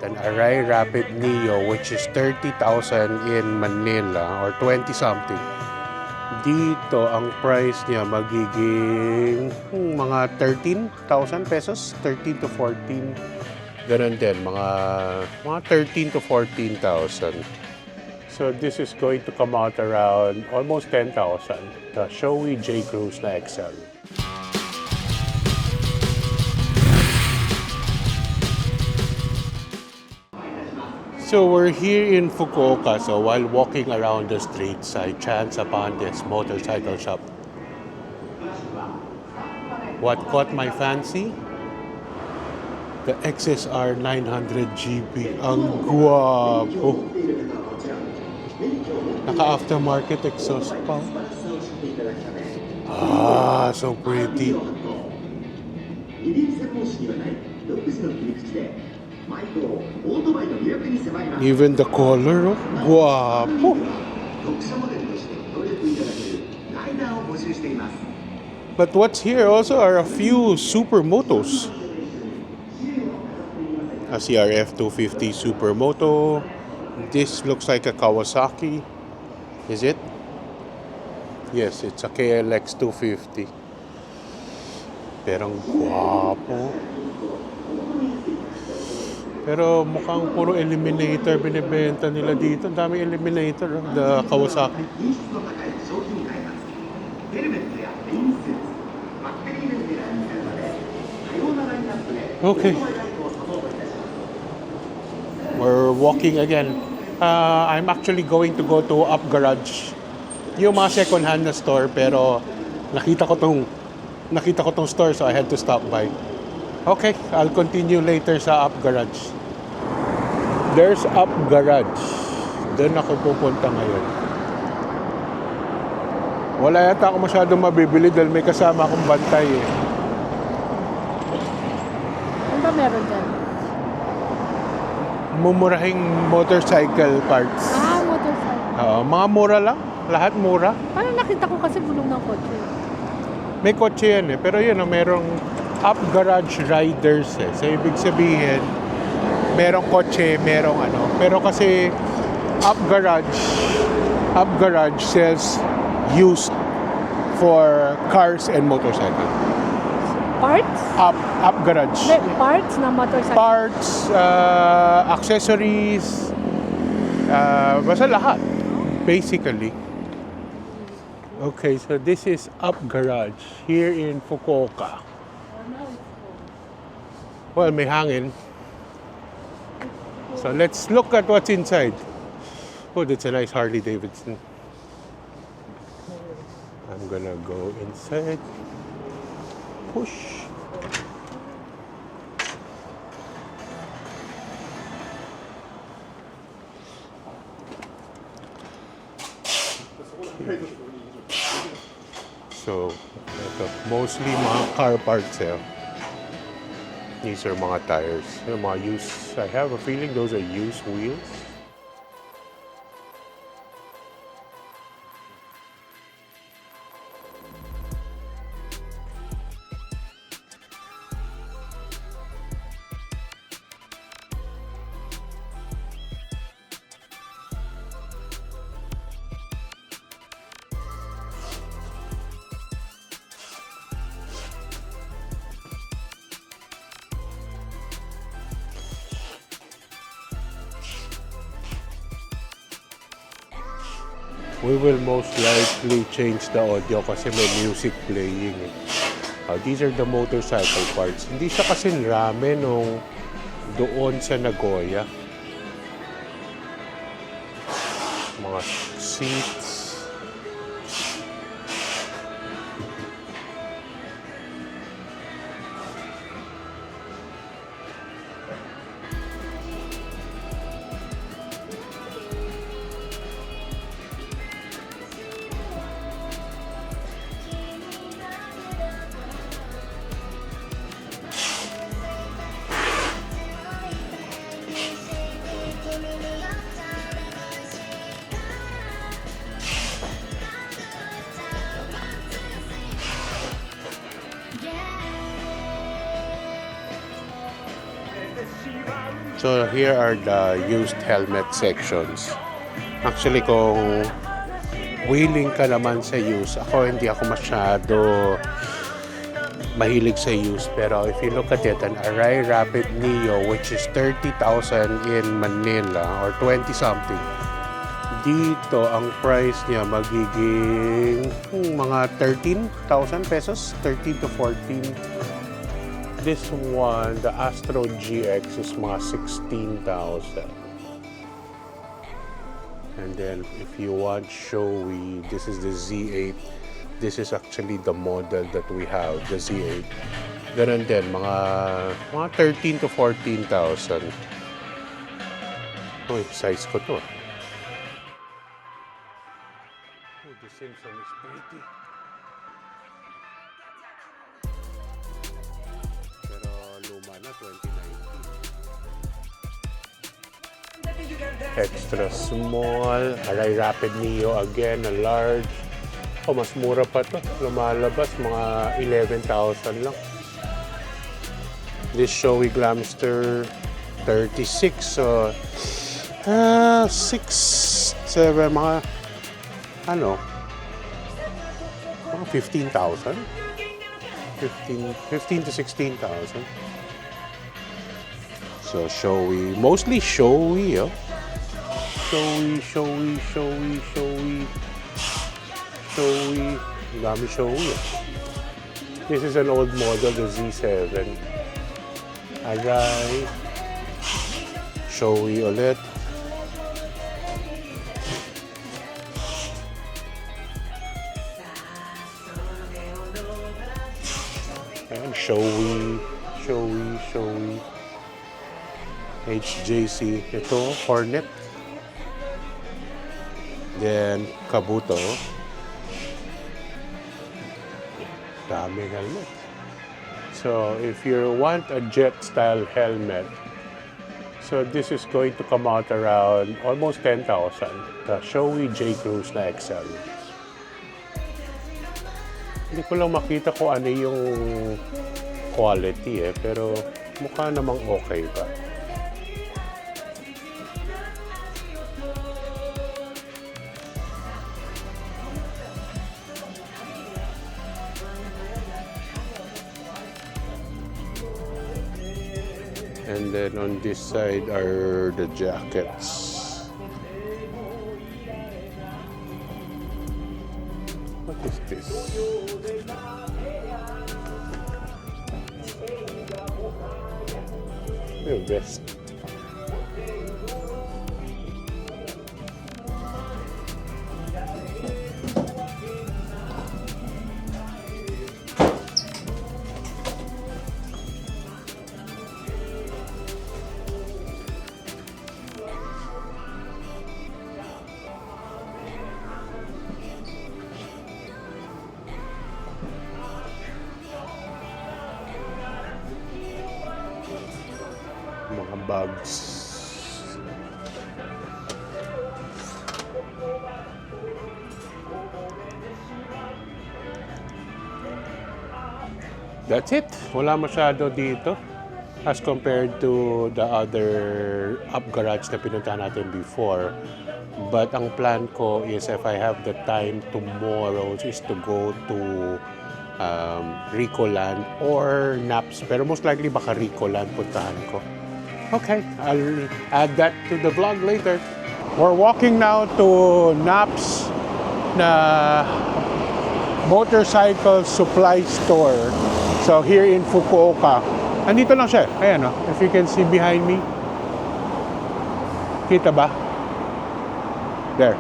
an Arai Rapid Neo which is 30,000 in Manila or 20 something. Dito ang price niya magiging mga 13,000 pesos, 13 to 14. Ganun din, mga 13 to 14,000. So this is going to come out around almost 10,000. The Shoei J. Cruise na XL. So we're here in Fukuoka. So while walking around the streets, I chance upon this motorcycle shop. What caught my fancy? The XSR 900 GP. Ang guwapo. Naka-aftermarket exhaust pa. Ah, so pretty. Even the color, oh, guwapo. But what's here also are a few supermotos. A CRF 250 Supermoto. This looks like a Kawasaki. Is it? Yes, it's a KLX 250. Pero ang guwapo. Pero mukhang puro Eliminator binibenta nila dito. Ang daming Eliminator, the Kawasaki. Okay. We're walking again. I'm actually going to go to Up Garage. Yung mga second hand na store, pero nakita ko tong store, so I had to stop by. Okay, I'll continue later sa Up Garage. There's Up Garage. Doon ako pupunta ngayon. Wala yata ako masyadong mabibili dahil may kasama akong bantay eh. Ano ba meron dyan? Mumurahing motorcycle parts. Motorcycle. Mga mura lang. Lahat mura. Parang nakita ko kasi gulong ng kotse. May kotse yan eh. Pero yun, merong Up Garage Riders eh. So, ibig sabihin, merong kotse, merong ano. Pero kasi, Up Garage sells used for cars and motorcycle. Parts? Up Garage. Parts na motorcycle? Parts, accessories, basta lahat, basically. Okay, so this is Up Garage here in Fukuoka. Well, may hangin. So let's look at what's inside. Oh, that's a nice Harley Davidson. I'm gonna go inside. Push. So, ito, mostly mga car parts eh. These are mga tires. Yung mga used, I have a feeling those are used wheels. We will most likely change the audio kasi may music playing. These are the motorcycle parts. Hindi siya kasing rami nung doon sa Nagoya. Mga seats. So here are the used helmet sections. Actually, kung willing ka naman sa used, hindi ako masyado mahilig sa used. Pero if you look at it, an Arai Rapid Neo, which is 30,000 in Manila or 20 something. Dito, ang price niya magiging mga 13,000 pesos, 13 to 14. This one, the Astro GX, is mga 16,000. And then, if you want showy, this is the Z8. This is actually the model that we have, the Z8. Ganun din, mga 13 to 14,000. Oh, size ko to. Oh, the Simpson is pretty. Pero luma na, 2019. Extra small, Arai Rapid Neo again, a large. Oh, mas mura pa to. Lumalabas, mga 11,000 lang. This showy Glamster, 36. So, 6, 7, mga 15,000? 15 to 16,000. So, showy. Mostly showy, oh. Showy. Ang dami showy, oh. This is an old model, the Z7. Arai. Showy ulit. Ayan, showy. HJC. Ito, Hornet. Then, Kabuto. Daming helmet. So, if you want a jet-style helmet, so this is going to come out around almost 10,000. The Showy J. Cruz na XL. Hindi ko lang makita kung ano yung quality pero mukha namang okay pa. And then on this side are the jackets. What is this? A vest. Mga bags. That's it. Wala masyado dito as compared to the other up garage na pinunta natin before. But ang plan ko is if I have the time tomorrow is to go to Ricoland or Naps. Pero most likely baka Ricoland puntahan ko. Okay, I'll add that to the vlog later. We're walking now to Naps na motorcycle supply store. So here in Fukuoka. Andito lang siya. Ayan, oh. If you can see behind me. Kita ba? There.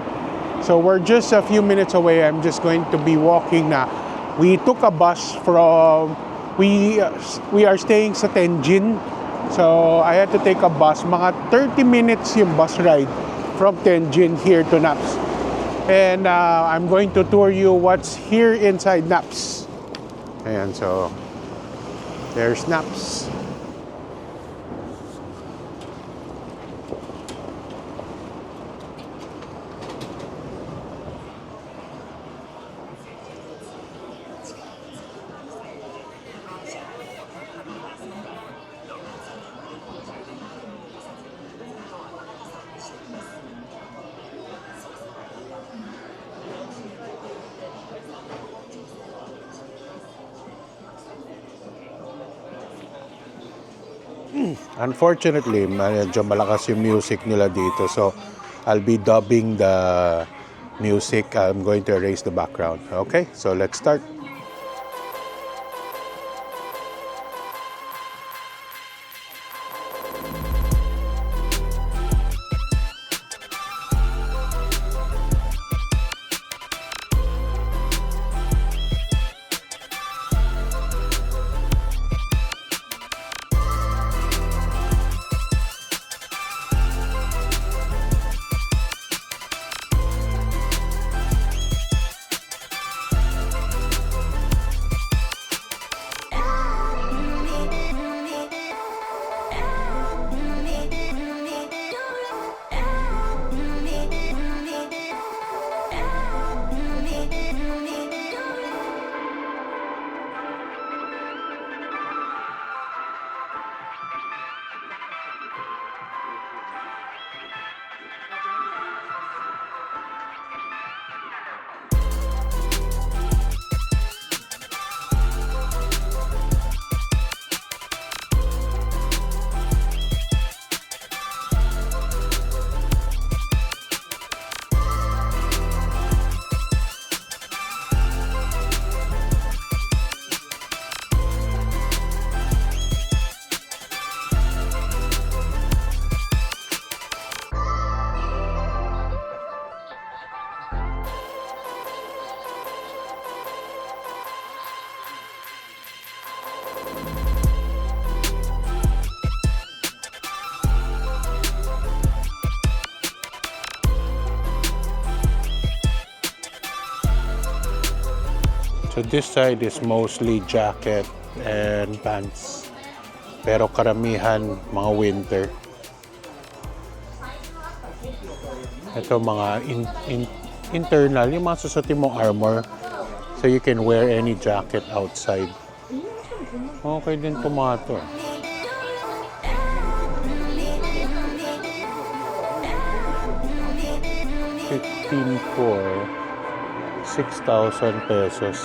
So we're just a few minutes away. I'm just going to be walking na. We took a bus from, we are staying sa Tenjin. So I had to take a bus. Mga 30 minutes yung bus ride from Tenjin here to Naps. And I'm going to tour you what's here inside Naps. Ayan, so there's Naps. Unfortunately, medyo malakas yung music nila dito. So, I'll be dubbing the music. I'm going to erase the background. Okay, so let's start. So this side is mostly jacket and pants. Pero karamihan mga winter. Ito mga internal, yung mga susutin mo armor. So you can wear any jacket outside. Okay din po mga to. $15,400, 6,000 pesos.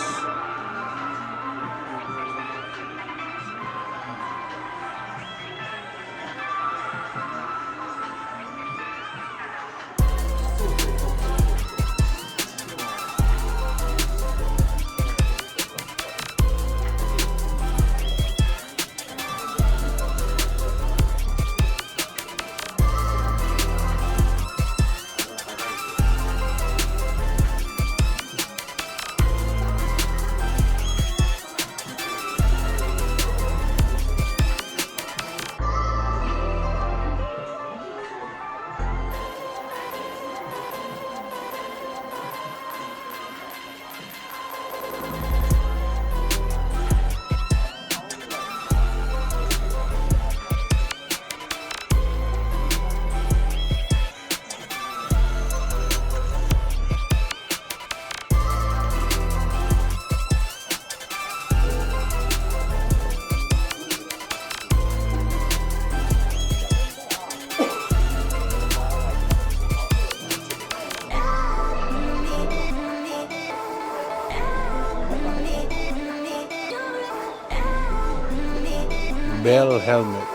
Bell helmets.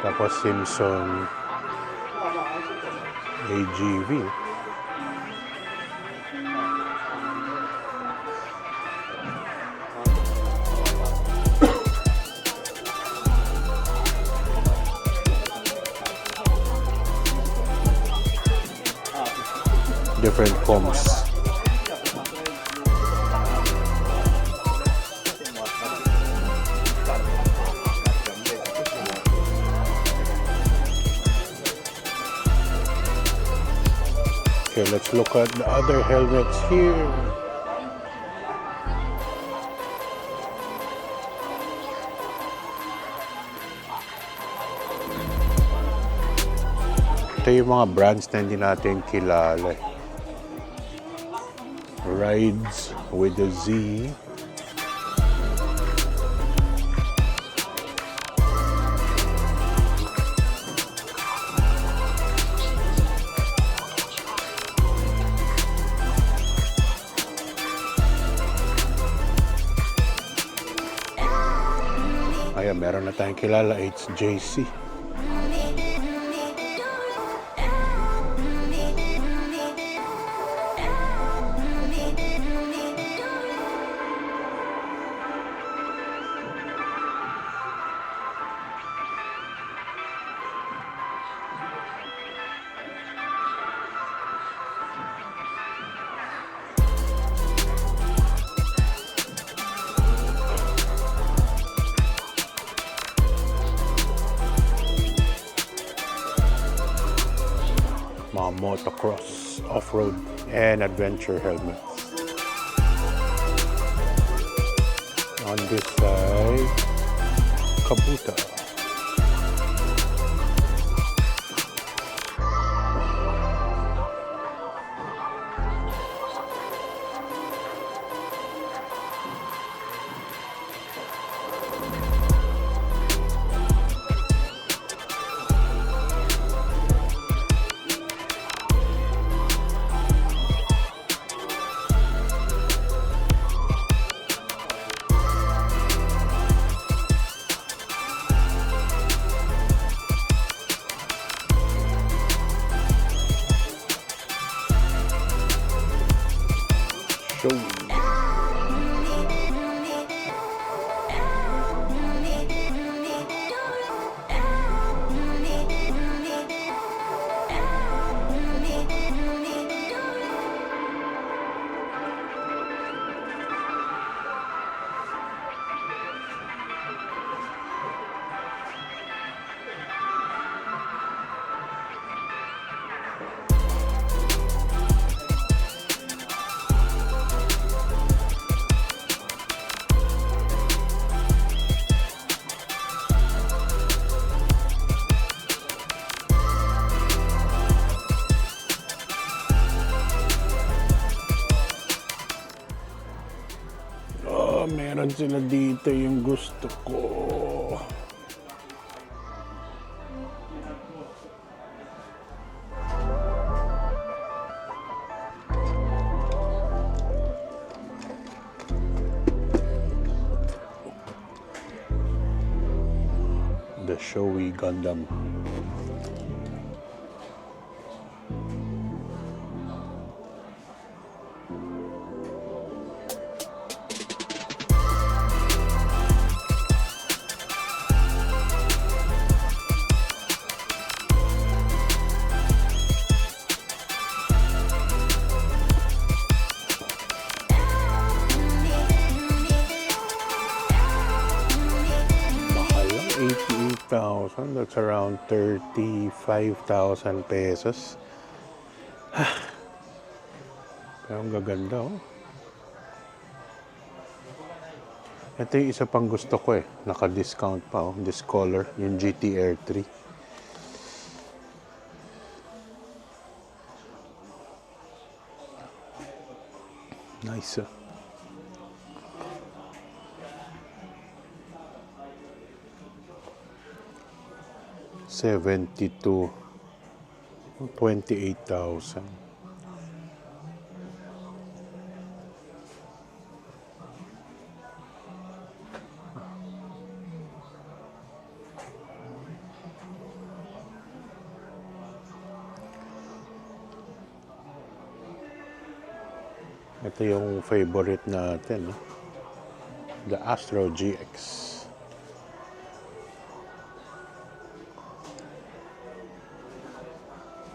Tapos Simpson AGV. Different comps. Okay, let's look at the other helmets here. Ito yung mga brands na hindi natin kilala. Rides with a Z. Ayan, meron na tayong kilala. It's JC. Mga motocross, off-road, and adventure helmets. On this side, Kabuta. Show. Meron sila dito yung gusto ko. The Shoei Gundam. That's around 35,000 pesos. Pero ang gaganda, oh. Ito yung isa pang gusto ko eh. Naka-discount pa, oh. This color, yung GTR 3. Nice, oh. $72,000, 28,000. Ito yung favorite natin, no? The Astro GX.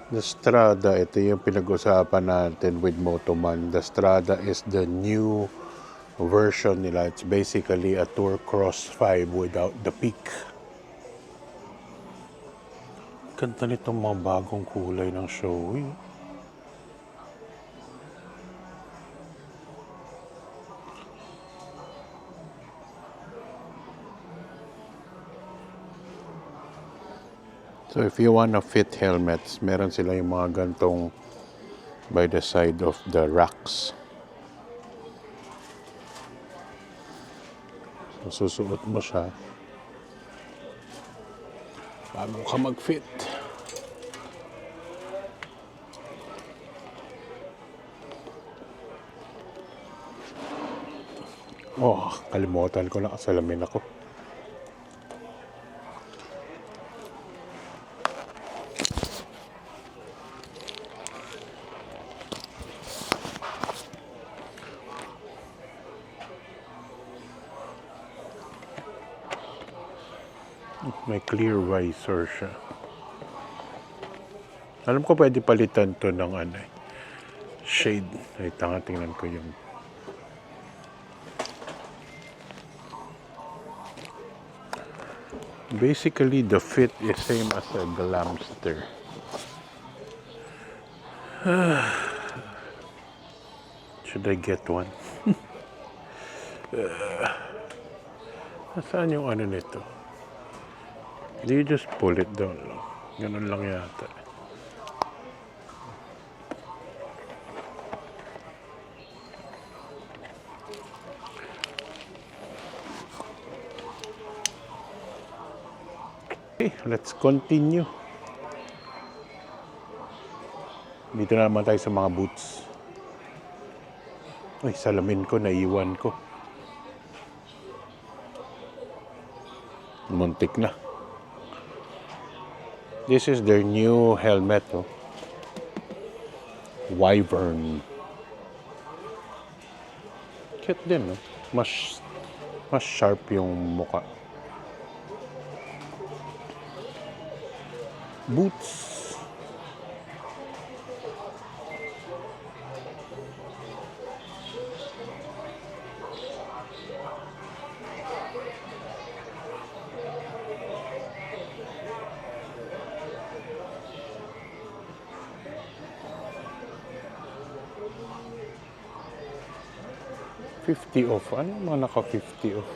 The Strada, ito yung pinag-usapan natin with Motoman. The Strada is the new version nila. It's basically a Tour Cross 5 without the peak. Ganda nitong mga bagong kulay ng Shoei. So if you want to fit helmets, meron sila yung mga gantong by the side of the racks. So susuot mo siya bago ka mag-fit. Oh, kalimutan ko na, salamin ako. May clear visor siya. Alam ko pwede palitan to ng shade. Ay, tingnan ko yung... Basically, the fit is same as a Glamster. Should I get one? Saan yung nito? Do you just pull it down lang? Ganun lang yata. Okay, let's continue. Dito na naman tayo sa mga boots. Ay, salamin ko, naiwan ko. Muntik na. This is their new helmet. Oh. Wyvern. Cute din. Oh. Mas sharp yung muka. Boots. $50 off. Ano yung mga naka $50 off?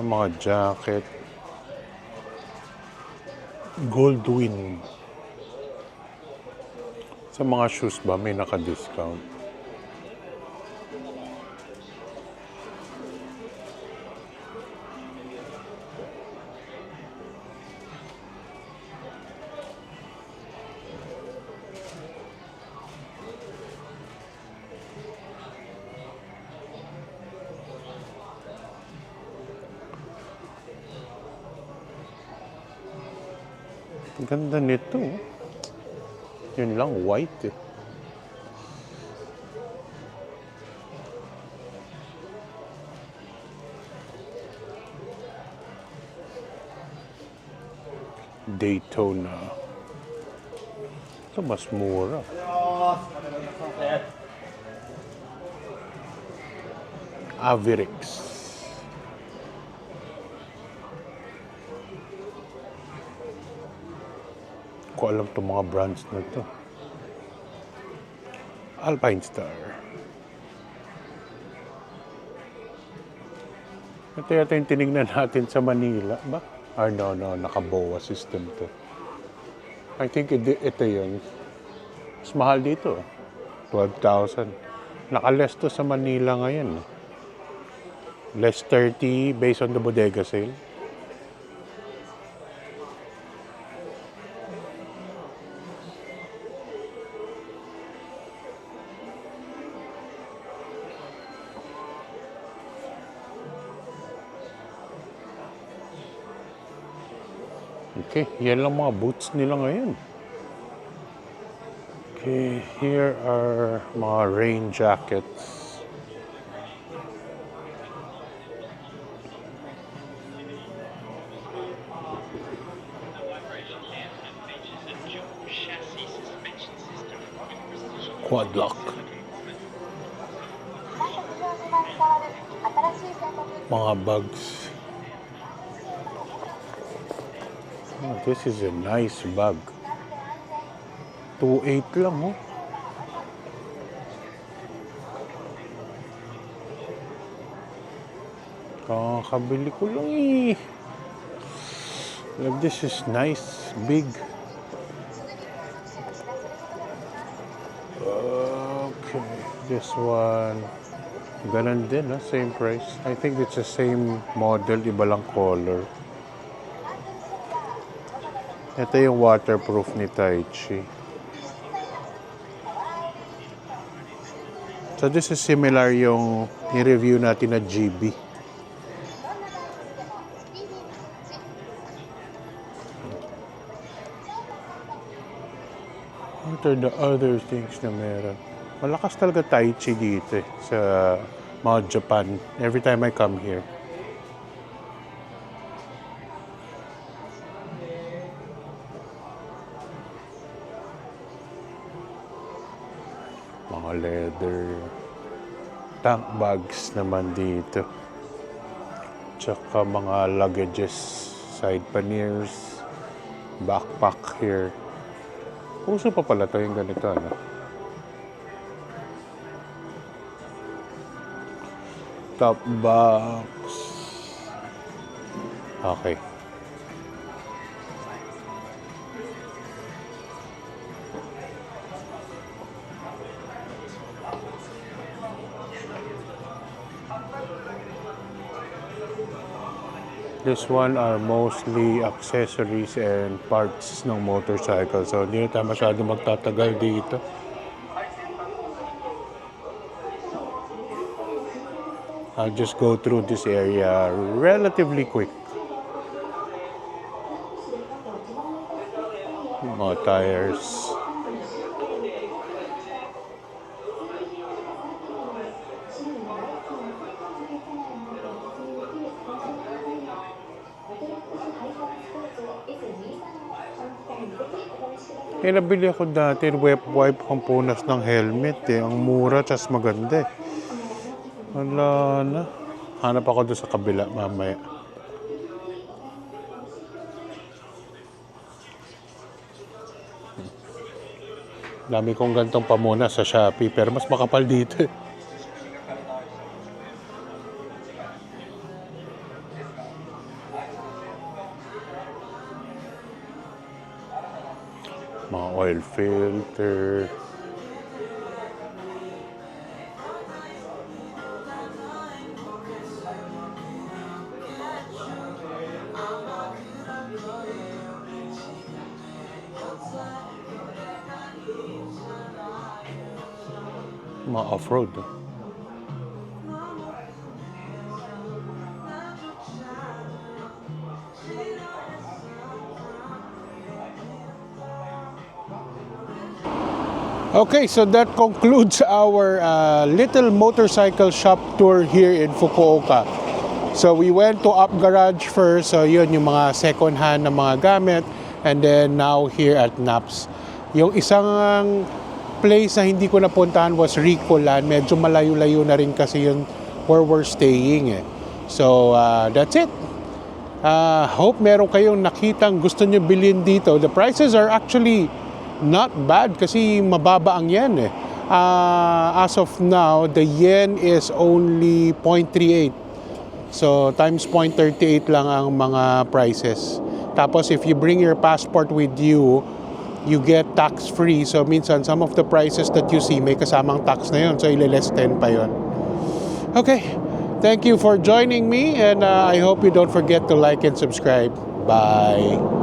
Mga jacket. Goldwyn. Sa mga shoes ba may naka-discount? Ganda nito. Yun lang, white eh. Daytona. Ito mas mura. Avirix. Ko alam itong mga brands na ito. Alpinestar. Ito yata yung tinignan natin sa Manila ba? No, naka-BOA system to. I think ito yun. Mas mahal dito. 12,000. Naka-less to sa Manila ngayon. Less 30 based on the bodega sale. Okay, yan lang mga boots nila ngayon. Okay, here are mga rain jackets. Quad lock. Mga bags. Oh, this is a nice bag. 2.8 lang, oh. Kakabili ko lang eh. Like, this is nice, big. Okay, this one. Ganon din, ha? Same price. I think it's the same model, iba lang color. Ito yung waterproof ni Taichi. So this is similar yung i-review natin na GB. What are the other things na meron? Malakas talaga Taichi dito sa mga Japan. Every time I come here. Mga leather. Tank bags naman dito. Tsaka mga luggages. Side panniers. Backpack here. Uso pa pala to yung ganito, ano? Top box. Okay. This one are mostly accessories and parts ng motorcycle. So, hindi na tayo masyado magtatagal dito. I'll just go through this area relatively quick. Mga tires. Eh, nabili ako dati, wipe pampunas ng helmet eh. Ang mura, tas maganda eh. Wala na. Hanap ako doon sa kabila mamaya. Dami kong gantong pamunas sa Shopee, pero mas makapal dito eh. Mga oil filter. Mga off-road. Okay, so that concludes our little motorcycle shop tour here in Fukuoka. So we went to Up Garage first, so yun yung mga second hand na mga gamit, and then now here at Naps. Yung isang place na hindi ko napuntahan was Ricoland. Medyo malayo-layo na rin kasi yun where we're staying eh. So that's it. Hope meron kayong nakitang gusto nyo bilhin dito. The prices are actually not bad kasi mababa ang yen eh. As of now, the yen is only 0.38. So times 0.38 lang ang mga prices. Tapos if you bring your passport with you, you get tax-free. So minsan some of the prices that you see may kasamang tax na yun. So ile-less 10 pa yun. Okay. Thank you for joining me, and I hope you don't forget to like and subscribe. Bye.